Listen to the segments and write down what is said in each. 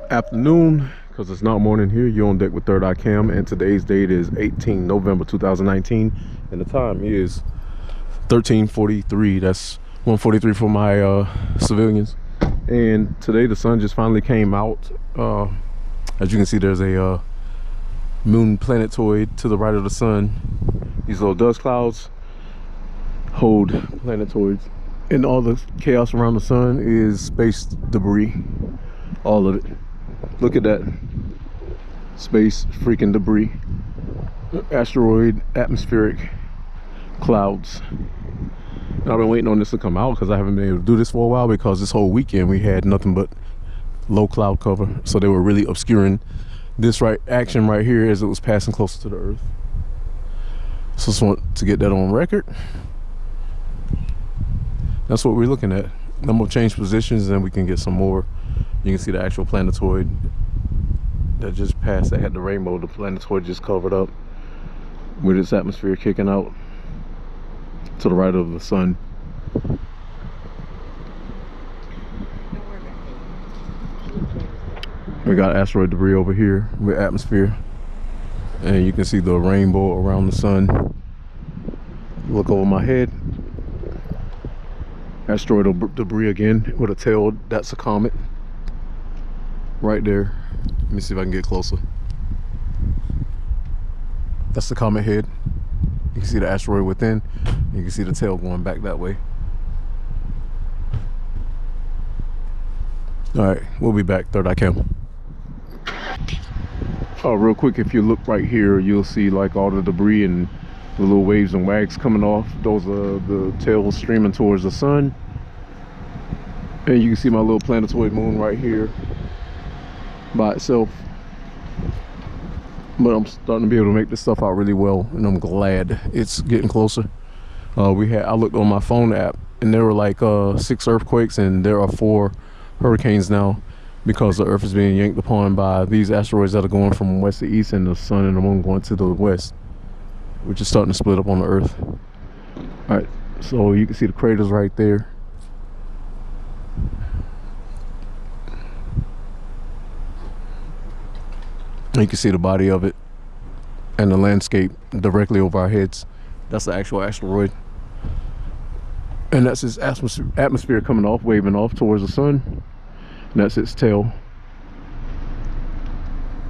Afternoon, because it's not morning here. You're on deck with Third Eye Cam, and today's date is 18 November 2019, and the time is 13:43. That's 1:43 for my civilians. And today the sun just finally came out. As you can see, there's a moon planetoid to the right of the sun. These little dust clouds hold planetoids, and all the chaos around the sun is space debris, all of it. Look at that, space freaking debris, asteroid, atmospheric clouds. And I've been waiting on this to come out because I haven't been able to do this for a while, because this whole weekend we had nothing but low cloud cover, so they were really obscuring this action right here as it was passing closer to the earth. So just want to get that on record. That's what we're looking at. I'm gonna change positions and we can get some more. You can see the actual planetoid that just passed. That had the rainbow. The planetoid just covered up with its atmosphere kicking out to the right of the sun. We got asteroid debris over here with atmosphere, and you can see the rainbow around the sun. Look over my head, asteroid debris again with a tail. That's a comet right there. Let me see if I can get closer. That's the comet head. You can see the asteroid within. You can see the tail going back that way. All right, we'll be back. Third Eye Cam. Oh, real quick, if you look right here, you'll see like all the debris and the little waves and wags coming off. Those are the tails streaming towards the sun. And you can see my little planetoid moon right here by itself. But I'm starting to be able to make this stuff out really well, and I'm glad it's getting closer. I looked on my phone app, and there were like 6 earthquakes, and there are 4 hurricanes now, because the earth is being yanked upon by these asteroids that are going from west to east, and the sun and the moon going to the west, which is starting to split up on the earth. All right, so you can see the craters right there. You can see the body of it and the landscape directly over our heads. That's the actual asteroid, and that's its atmosphere coming off, waving off towards the sun, and that's its tail.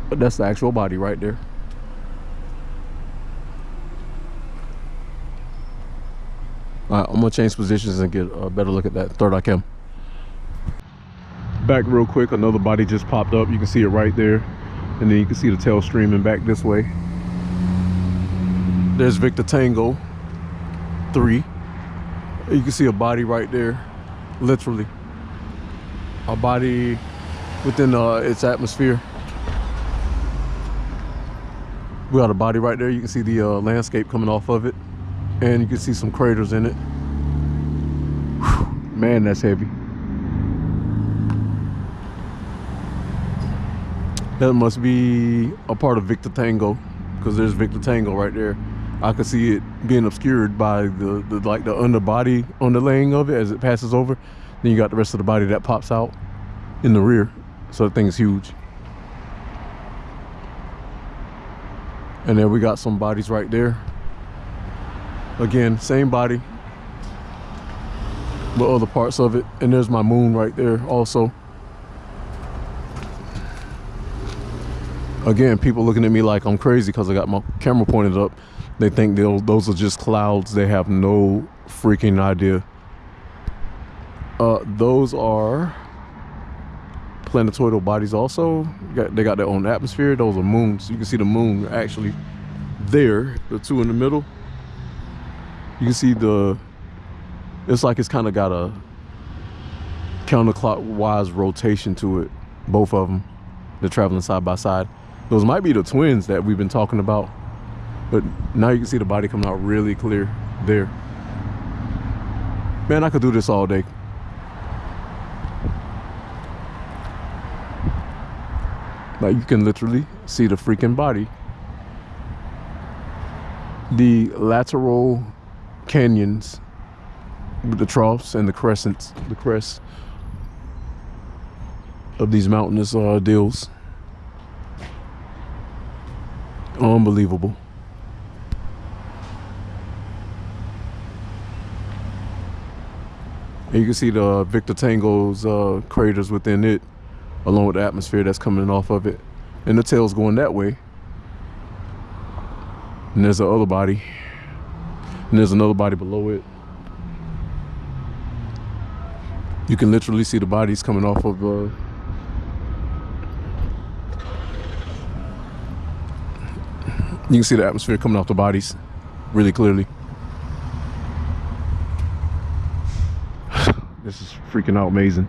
But that's the actual body right there. All right, I'm gonna change positions and get a better look at that. Third Eye Cam. Back real quick, another body just popped up. You can see it right there. And then you can see the tail streaming back this way. There's Victor Tango 3. You can see a body right there, literally. A body within its atmosphere. We got a body right there. You can see the landscape coming off of it. And you can see some craters in it. Whew, man, that's heavy. That must be a part of Victor Tango, because there's Victor Tango right there. I could see it being obscured by the underbody underlaying of it as it passes over. Then you got the rest of the body that pops out in the rear. So the thing is huge. And then we got some bodies right there. Again, same body, but other parts of it. And there's my moon right there also. Again, people looking at me like I'm crazy because I got my camera pointed up. They think those are just clouds. They have no freaking idea. Those are planetoidal bodies also. They got their own atmosphere. Those are moons. You can see the moon actually there, the 2 in the middle. You can see it's like it's kind of got a counterclockwise rotation to it, both of them. They're traveling side by side. Those might be the twins that we've been talking about, but now you can see the body coming out really clear there. Man, I could do this all day. Like, you can literally see the freaking body. The lateral canyons with the troughs and the crescents, the crests. of these mountainous deals. Unbelievable. And you can see the Victor Tango's craters within it, along with the atmosphere that's coming off of it. And the tail's going that way. And there's the other body. And there's another body below it. You can literally see the bodies coming off of you can see the atmosphere coming off the bodies really clearly. This is freaking out amazing.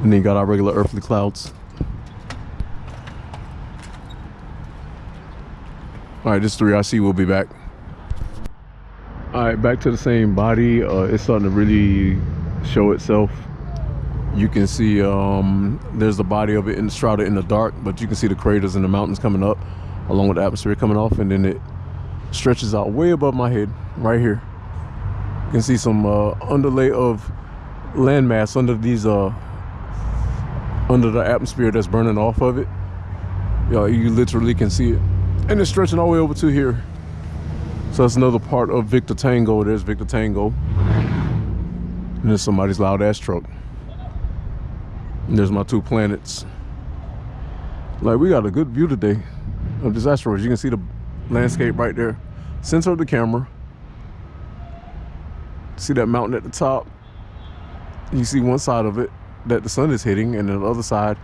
And then you got our regular earthly clouds. All right, this is 3IC. We'll be back. All right, back to the same body. It's starting to really show itself. You can see there's the body of it shrouded in the dark, but you can see the craters and the mountains coming up along with the atmosphere coming off, and then it stretches out way above my head right here. You can see some underlay of landmass under these under the atmosphere that's burning off of it. You literally can see it, and it's stretching all the way over to here. So that's another part of Victor Tango. There's Victor Tango, and there's somebody's loud ass truck. And there's my two planets. Like, we got a good view today of this asteroid. You can see the landscape right there, center of the camera. See that mountain at the top? You see one side of it that the sun is hitting, and then the other side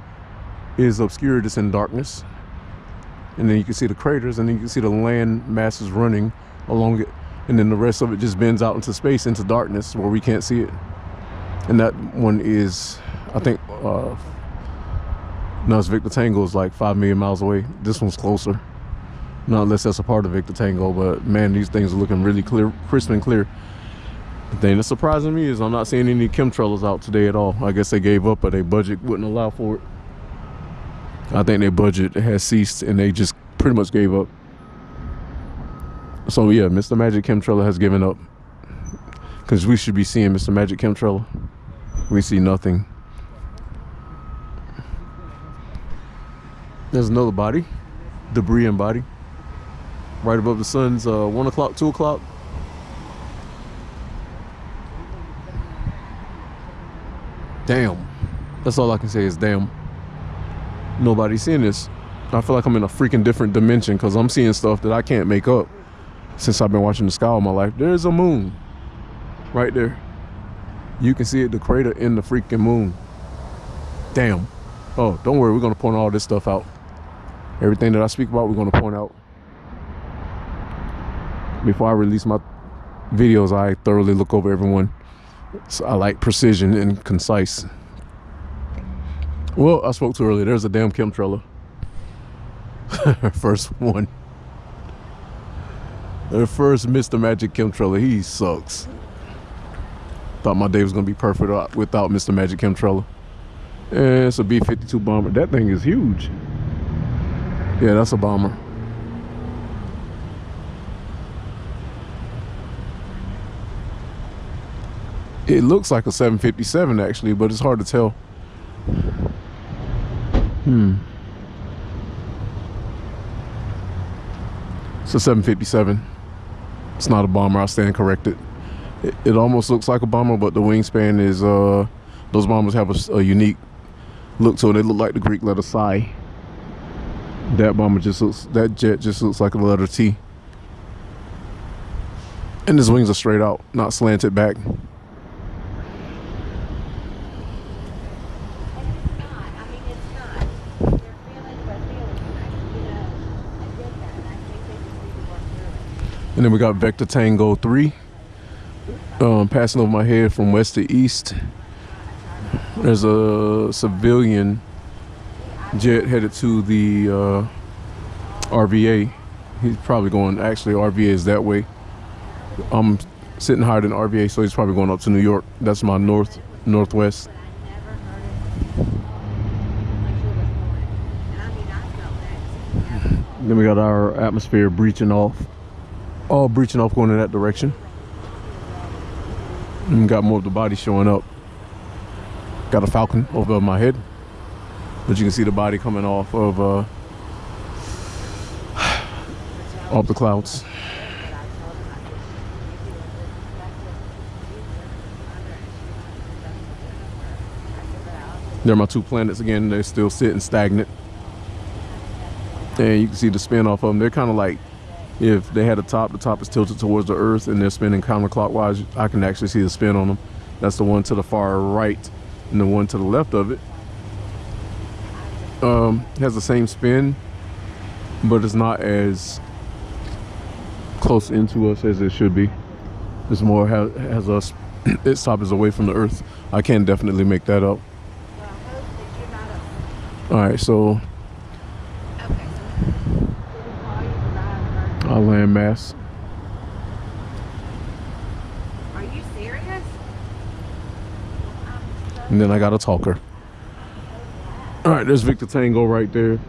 is obscured, it's in darkness. And then you can see the craters, and then you can see the land masses running along it, and then the rest of it just bends out into space, into darkness where we can't see it. And that one is, I think, no, it's Victor Tango is like 5 million miles away. This one's closer. Not unless that's a part of Victor Tango, but man, these things are looking really clear, crisp and clear. The thing that's surprising me is I'm not seeing any chemtrails out today at all. I guess they gave up, or their budget wouldn't allow for it. I think their budget has ceased, and they just pretty much gave up. So yeah, Mr. Magic Chemtrail has given up, because we should be seeing Mr. Magic Chemtrail. We see nothing. There's another body, debris and body, right above the sun's 1 o'clock, 2 o'clock. Damn. That's all I can say is damn. Nobody's seeing this. I feel like I'm in a freaking different dimension, because I'm seeing stuff that I can't make up since I've been watching the sky all my life. There's a moon right there. You can see it, the crater in the freaking moon. Damn. Oh, don't worry, we're going to point all this stuff out. Everything that I speak about, we're going to point out. Before I release my videos, I thoroughly look over everyone. So I like precision and concise. Well, I spoke to earlier, there's a damn chemtrailer. First one. The first Mr. Magic Chemtrailer, he sucks. Thought my day was gonna be perfect without Mr. Magic Chemtrailer. And it's a B52 Bomber. That thing is huge. Yeah, that's a bomber. It looks like a 757 actually, but it's hard to tell. It's a 757. It's not a bomber. I stand corrected. It almost looks like a bomber, but the wingspan is those bombers have a unique look to it. They look like the Greek letter psi. That bomber just looks, that jet just looks like a letter T. And his wings are straight out, not slanted back. And then we got Vector Tango 3 passing over my head from west to east. There's a civilian jet headed to the RVA. He's probably going, actually RVA is that way. I'm sitting higher than RVA, so he's probably going up to New York. That's my northwest. Then we got our atmosphere breaching off. All breaching off, going in that direction. And we got more of the body showing up. Got a falcon over my head, but you can see the body coming off the clouds. There are my two planets again. They're still sitting stagnant, and you can see the spin off of them. They're kind of like, if they had a top, the top is tilted towards the Earth, and they're spinning counterclockwise. I can actually see the spin on them. That's the one to the far right, and the one to the left of it has the same spin, but it's not as close into us as it should be. It's more has us. Its top is away from the Earth. I can definitely make that up. All right, so our land mass. Are you serious? And then I got a talker. All right, there's Victor Tango right there.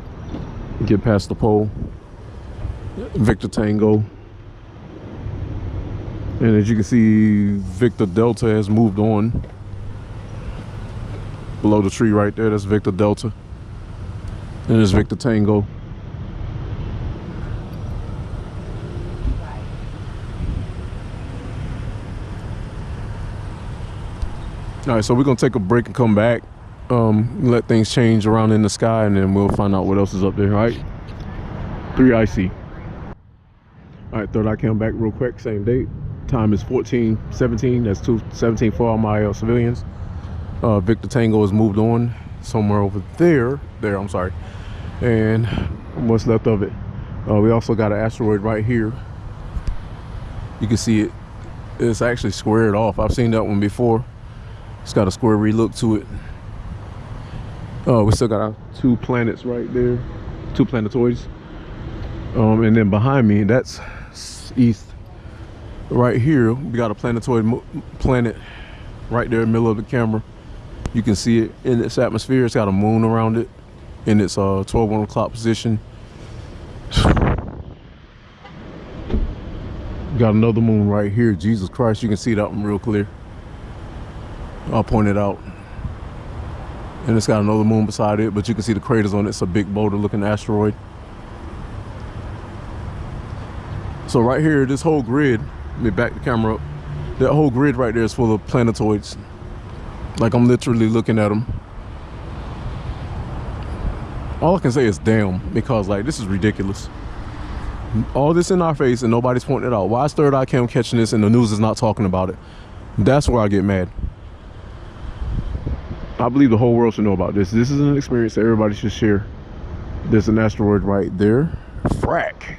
Get past the pole. Victor Tango. And as you can see, Victor Delta has moved on. Below the tree right there, that's Victor Delta. And there's Victor Tango. All right, so we're gonna take a break and come back. Let things change around in the sky, and then we'll find out what else is up there. All right, 3 IC. All right, third eye cam back real quick. Same date. Time is 14:17. That's 2:17 for all my civilians. Victor Tango has moved on somewhere over there. I'm sorry. And what's left of it. We also got an asteroid right here. You can see it. It's actually squared off. I've seen that one before. It's got a square look to it. We still got our 2 planets right there, 2 planetoids. And then behind me, that's east. Right here, we got a planetoid planet right there in the middle of the camera. You can see it in its atmosphere. It's got a moon around it in its 12-1 o'clock position. Got another moon right here. Jesus Christ, you can see that one real clear. I'll point it out. And it's got another moon beside it, but you can see the craters on it. It's a big boulder looking asteroid. So right here, this whole grid, let me back the camera up. That whole grid right there is full of planetoids. Like, I'm literally looking at them. All I can say is damn, because like, this is ridiculous. All this in our face and nobody's pointing it out. Why is Third Eye Cam catching this and the news is not talking about it? That's where I get mad. I believe the whole world should know about this. This is an experience that everybody should share. There's an asteroid right there. Frack.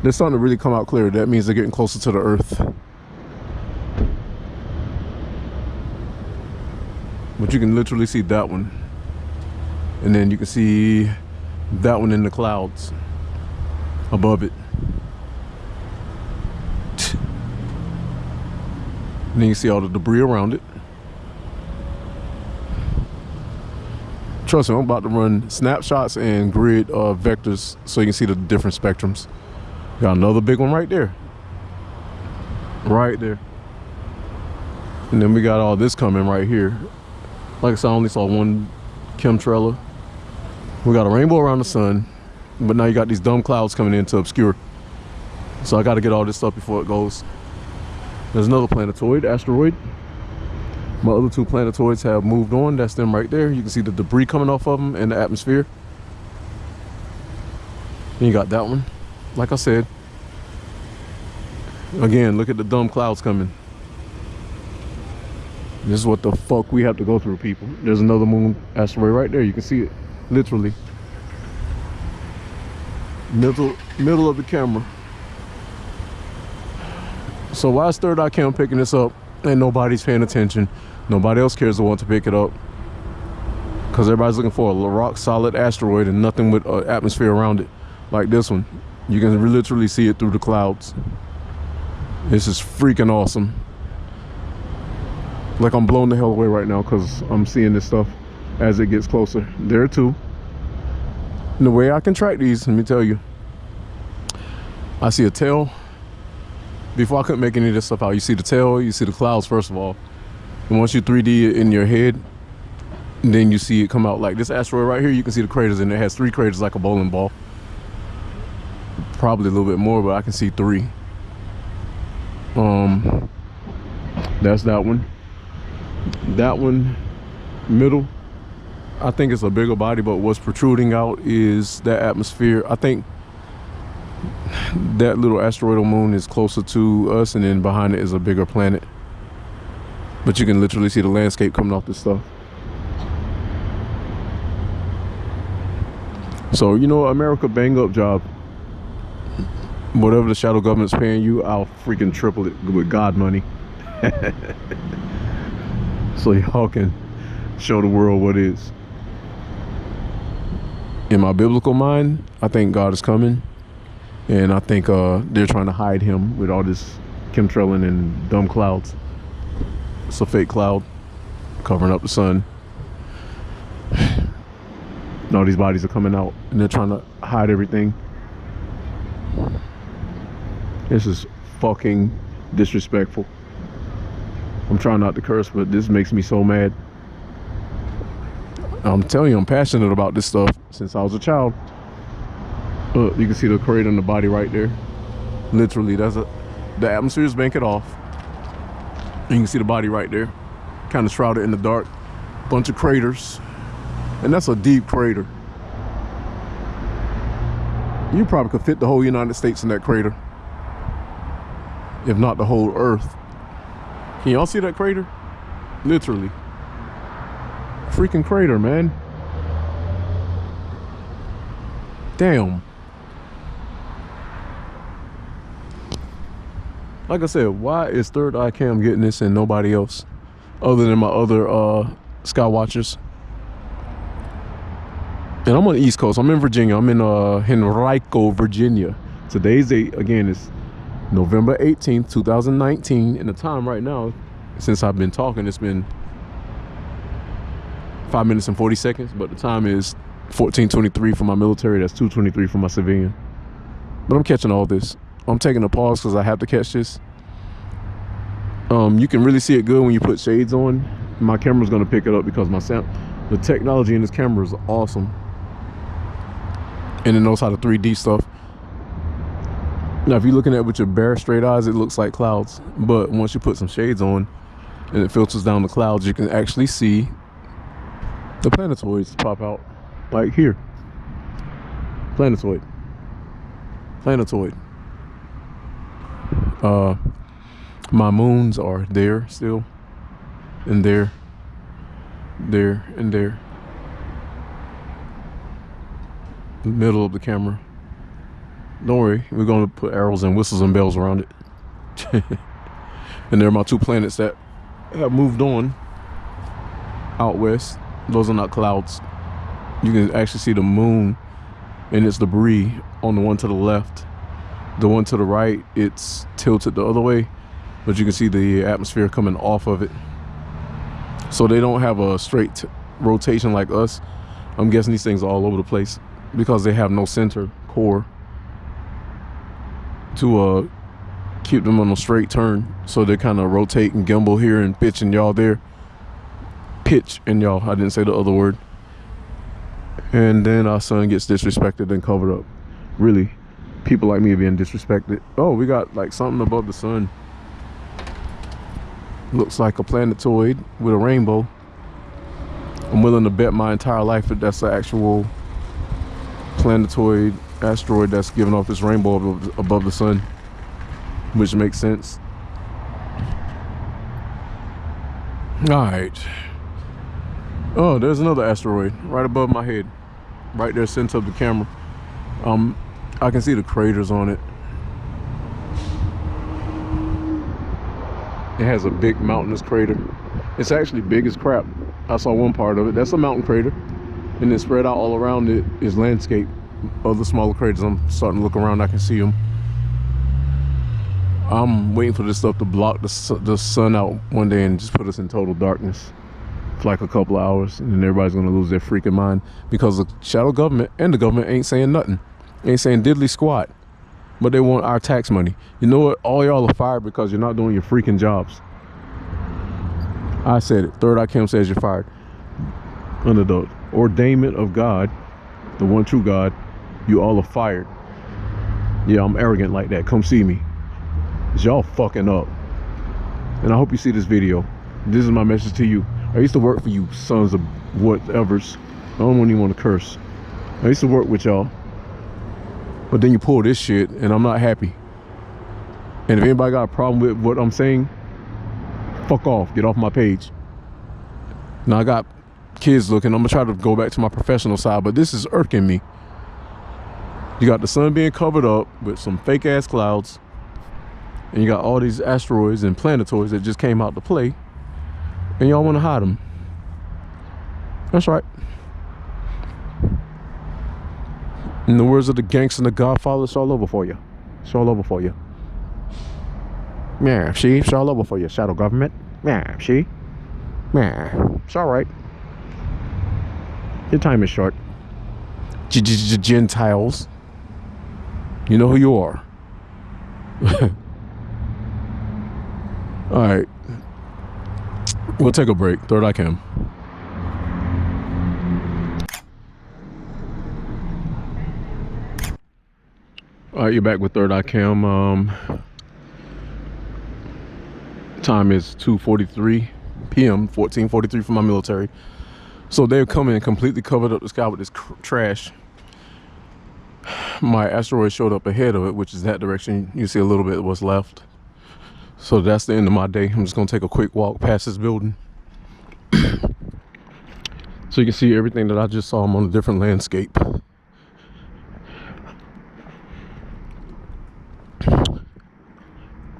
They're starting to really come out clear. That means they're getting closer to the Earth. But you can literally see that one. And then you can see that one in the clouds above it. And then you see all the debris around it. Trust me, I'm about to run snapshots and grid vectors so you can see the different spectrums. Got another big one right there. Right there. And then we got all this coming right here. Like I said, I only saw one chemtrailer. We got a rainbow around the sun, but now you got these dumb clouds coming in to obscure. So I got to get all this stuff before it goes. There's another planetoid, asteroid. My other 2 planetoids have moved on. That's them right there. You can see the debris coming off of them in the atmosphere. And you got that one. Like I said, again, look at the dumb clouds coming. This is what the fuck we have to go through, people. There's another moon asteroid right there. You can see it, literally. Middle of the camera. So why is Third Eye Cam picking this up and nobody's paying attention? Nobody else cares to want to pick it up. Because everybody's looking for a rock solid asteroid and nothing with an atmosphere around it. Like this one. You can literally see it through the clouds. This is freaking awesome. Like, I'm blown the hell away right now because I'm seeing this stuff as it gets closer. There too. And the way I can track these, let me tell you. I see a tail. Before I couldn't make any of this stuff out. You see the tail, you see the clouds first of all. And once you 3D it in your head, then you see it come out. Like this asteroid right here, you can see the craters, and it has 3 craters like a bowling ball. Probably a little bit more, but I can see 3. That's that one. That one, middle, I think it's a bigger body, but what's protruding out is that atmosphere. I think that little asteroidal moon is closer to us, and then behind it is a bigger planet. But you can literally see the landscape coming off this stuff. So, you know, America, bang up job. Whatever the shadow government's paying you, I'll freaking triple it with God money. So y'all can show the world what is. In my biblical mind, I think God is coming. And I think they're trying to hide him with all this chemtrailing and dumb clouds. It's a fake cloud covering up the sun. And all these bodies are coming out, and they're trying to hide everything. This is fucking disrespectful. I'm trying not to curse, but this makes me so mad. I'm telling you, I'm passionate about this stuff since I was a child. Look, you can see the crater in the body right there. Literally, the atmosphere is banking off. You can see the body right there, kind of shrouded in the dark. Bunch of craters, and that's a deep crater. You probably could fit the whole United States in that crater, if not the whole Earth. Can y'all see that crater? Literally. Freaking crater, man. Damn. Like I said, why is Third Eye Cam getting this and nobody else? Other than my other sky watchers. And I'm on the East Coast. I'm in Virginia. I'm in Henrico, Virginia. Today's date, again, is November 18th, 2019. And the time right now, since I've been talking, it's been 5 minutes and 40 seconds. But the time is 14:23 for my military. That's 2:23 for my civilian. But I'm catching all this. I'm taking a pause because I have to catch this. You can really see it good when you put shades on. My camera's going to pick it up because the technology in this camera is awesome. And it knows how to 3D stuff. Now, if you're looking at it with your bare straight eyes, it looks like clouds. But once you put some shades on and it filters down the clouds, you can actually see the planetoids pop out. Like here. Planetoid. Planetoid. My moons are there still, and there, and there. The middle of the camera. Don't worry, we're gonna put arrows and whistles and bells around it. And there are my 2 planets that have moved on out west. Those are not clouds. You can actually see the moon and its debris on the one to the left. The one to the right, it's tilted the other way, but you can see the atmosphere coming off of it. So they don't have a straight rotation like us. I'm guessing these things are all over the place because they have no center core to keep them on a straight turn. So they kind of rotate and gimbal here and pitch and y'all there. Pitch and y'all, I didn't say the other word. And then our sun gets disrespected and covered up. Really, people like me are being disrespected. Oh, we got like something above the sun. Looks like a planetoid with a rainbow. I'm willing to bet my entire life that that's the actual planetoid asteroid that's giving off this rainbow above the sun, which makes sense. All right. Oh, there's another asteroid right above my head, right there, center of the camera. I can see the craters on it. It has a big mountainous crater. It's actually big as crap. I saw one part of it. That's a mountain crater. And then spread out all around it is landscape. Other smaller craters, I'm starting to look around, I can see them. I'm waiting for this stuff to block the sun out one day and just put us in total darkness for like a couple of hours. And then everybody's gonna lose their freaking mind because the shadow government and the government ain't saying nothing. Ain't saying diddly squat. But they want our tax money. You know what? All y'all are fired because you're not doing your freaking jobs. I said it. Third Eye Cam says you're fired. Under the ordainment of God, the one true God, you all are fired. Yeah, I'm arrogant like that. Come see me. 'Cause y'all fucking up. And I hope you see this video. This is my message to you. I used to work for you sons of whatevers. I don't even want to curse. I used to work with y'all. But then you pull this shit and I'm not happy. And if anybody got a problem with what I'm saying, fuck off. Get off my page. Now I got kids looking. I'm gonna try to go back to my professional side, but this is irking me. You got the sun being covered up with some fake ass clouds, and you got all these asteroids and planetoids that just came out to play, and y'all want to hide them. That's right. In the words of the gangster and the Godfather, it's all over for you. It's all over for you. Yeah, see, it's all over for you, shadow government. Yeah, see, yeah, it's all right. Your time is short. Gentiles. You know who you are. All right. We'll take a break. Third Eye Cam. All right, you're back with Third Eye Cam. Time is 2:43 p.m. 14:43 for my military. So they're coming and completely covered up the sky with this trash. My asteroid showed up ahead of it, which is that direction. You see a little bit of what's left. So that's the end of my day. I'm just gonna take a quick walk past this building. So you can see everything that I just saw. I'm on a different landscape.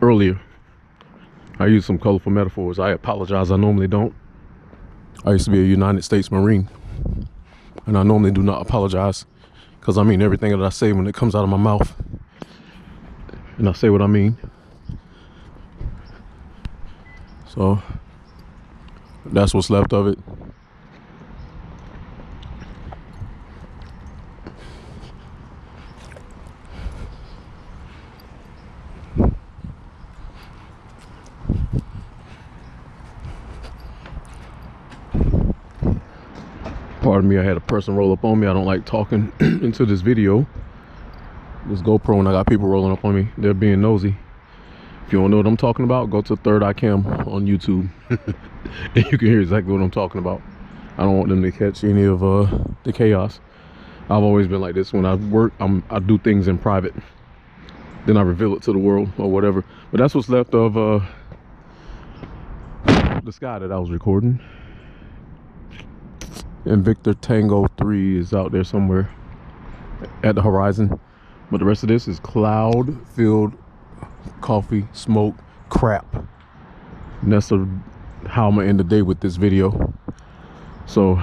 Earlier, I used some colorful metaphors. I apologize, I normally don't. I used to be a United States Marine, and I normally do not apologize, because I mean everything that I say when it comes out of my mouth, and I say what I mean. So that's what's left of it. Pardon me, I had a person roll up on me. I don't like talking into this video. This GoPro, and I got people rolling up on me. They're being nosy. If you don't know what I'm talking about, go to Third Eye Cam on YouTube. And you can hear exactly what I'm talking about. I don't want them to catch any of the chaos. I've always been like this. When I work, I do things in private. Then I reveal it to the world or whatever. But that's what's left of the sky that I was recording. And Victor Tango 3 is out there somewhere at the horizon. But the rest of this is cloud-filled coffee, smoke, crap. And that's how I'm gonna end the day with this video. So, you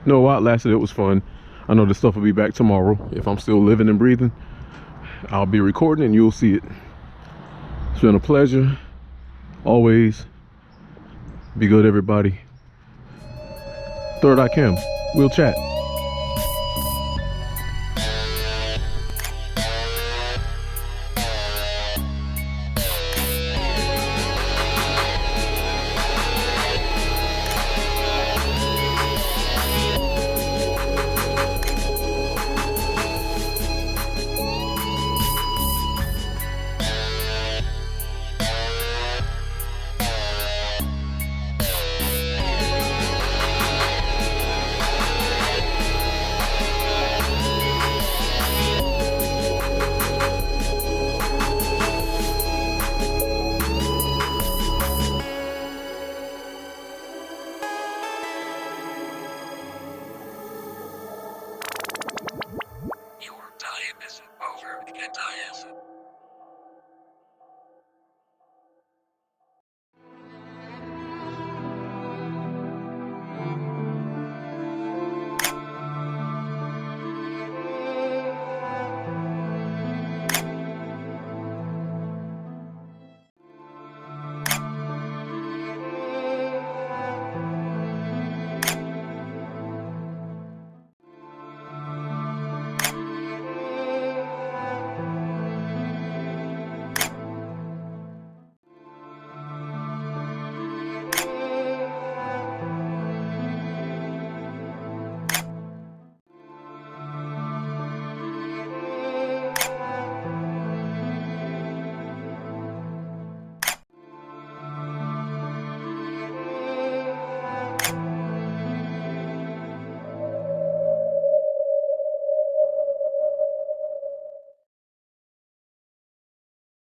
know, while it lasted, it was fun. I know this stuff will be back tomorrow. If I'm still living and breathing, I'll be recording and you'll see it. It's been a pleasure. Always. Be good, everybody. Third Eye Cam. We'll chat. Your time isn't over, and I isn't.